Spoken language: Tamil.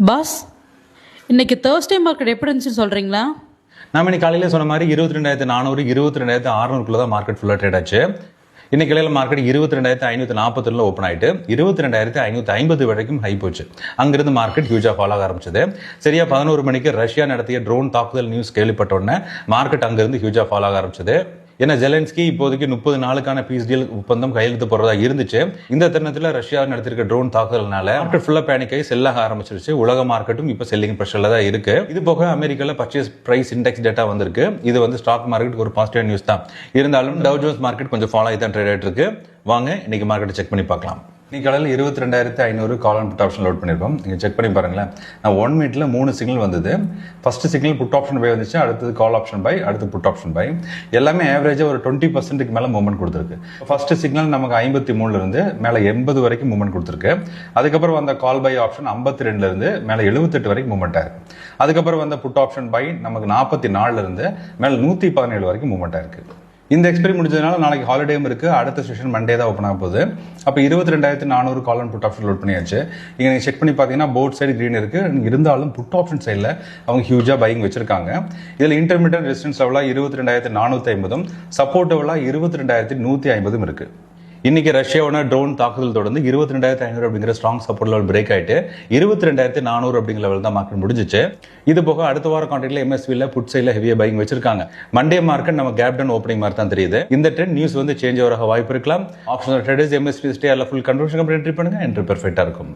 பாஸ், இன்னைக்கு தேர்ஸ்டே மார்க்கெட் எப்படி இருந்துச்சுன்னு சொல்கிறீங்களா? நாம இன்னைக்கு காலையில் சொன்ன மாதிரி 22,400 22,600 தான் மார்க்கெட் ஃபுல்லாக ட்ரேட் ஆச்சு. இன்னைக்கு காலையில் மார்க்கெட் 22,541 ஓப்பன் ஆயிட்டு 22,550 வரைக்கும் ஹை போச்சு. அங்கிருந்து மார்க்கெட் ஹியூஜா ஃபால் ஆக ஆரம்பிச்சது. சரியா 11 மணிக்கு ரஷ்யா நடத்திய ட்ரோன் தாக்குதல் நியூஸ் கேள்விப்பட்ட உடனே மார்க்கெட் அங்கிருந்து ஹியூஜா ஃபால் ஆக ஆரம்பிச்சது. ஏன்னா ஜெலன்ஸ்கி இப்போதைக்கு 30 நாளுக்கான பீஸ் டீல் ஒப்பந்தம் கையெழுத்து போறதா இருந்துச்சு. இந்த தருணத்தில் ரஷ்யா நடத்திருக்க ட்ரோன் தாக்குதல்னால மார்க்கெட் ஃபுல்லா பேனிக் ஆகி செல் ஆக ஆரம்பிச்சிருச்சு. உலக மார்க்கெட்டும் இப்போ செல்லிங் ப்ரெஷர்ல தான் இருக்கு. இது போக அமெரிக்கால பர்ச்சேஸ் பிரைஸ் இண்டெக்ஸ் டேட்டா வந்திருக்கு. இது ஸ்டாக் மார்க்கெட் ஒரு பாசிட்டிவ் நியூஸ் தான். இருந்தாலும் டவ் ஜோன்ஸ் மார்க்கெட் கொஞ்சம் ஃபாலோ ஆகி தான் ட்ரேட் ஆயிட்டு இருக்கு. வாங்க இன்னைக்கு மார்க்கெட்டை செக் பண்ணி பார்க்கலாம். இன்னைக்கு காலையில் 22,500 call and put option load பண்ணியிருக்கோம். நீங்கள் செக் பண்ணி பாருங்களேன். நான் 1 மினிட்ல 3 சிக்னல் வந்தது. First signal put option buy வந்துச்சு, அடுத்தது கால் ஆப்ஷன் பை, அடுத்து புட் ஆப்ஷன் பை. எல்லாமே ஆவரேஜாக ஒரு 20% மேலே மூவ்மெண்ட் கொடுத்துருக்கு. ஃபர்ஸ்ட் சிக்னல் நமக்கு 53 இருந்து மேலே 80 வரைக்கும் மூவ்மெண்ட் கொடுத்துருக்கு. அதுக்கப்புறம் வந்த கால் பை ஆப்ஷன் 52 இருந்து மேலே 78 வரைக்கும் மூவ்மெண்ட் ஆயிருக்கு. அதுக்கப்புறம் வந்த புட் ஆப்ஷன் பை நமக்கு 44 இருந்து மேலே 117 வரைக்கும் மூவ்மெண்ட் ஆயிருக்கு. இந்த எக்ஸ்பைரி முடிஞ்சதுனால நாளைக்கு ஹாலிடேயும் இருக்கு. அடுத்த செஷன் மண்டே தான் ஓப்பன் ஆக போகுது. அப்போ 22,400 call and put option load பண்ணியாச்சு. இங்கே நீங்கள் செக் பண்ணி பார்த்தீங்கன்னா போத் சைடு கிரீன் இருக்கு. இருந்தாலும் புட் ஆப்ஷன் சைடில் அவங்க ஹியூஜா பையிங் வச்சிருக்காங்க. இதில் இன்டர்மீடியட் ரெசிஸ்டன்ஸ் லெவலாக 22,450 சப்போர்ட் லெவலாக 22,150 இருக்கு. இன்னைக்கு ரஷ்யாவோட ட்ரோன் தாக்குதல் தொடர்ந்து 22,500 அப்படிங்கிற ஸ்ட்ராங் சப்போர்ட் லெவல் பிரேக் ஆயிட்டு 22,400 அப்படிங்கிற லெவல் தான் மார்க்கெட் முடிஞ்சிச்சு. இது போக அடுத்த வார கான்ட்ராக்ட்ல எம்எஸ்வில புட் சைட்ல ஹெவியா பையிங் வச்சிருக்காங்க. மண்டே மார்க்கெட் நம்ம கேப் டவுன் ஓப்பனிங் மாதிரி தான் தெரியுது. இந்த ட்ரெண்ட் நியூஸ் சேஞ்ச் ஆக வாய்ப்பு இருக்கலாம். Optional traders MSV stay full conversion entry பண்ணுங்க. என்ட்ரி பெர்ஃபெக்ட்டா இருக்கும்.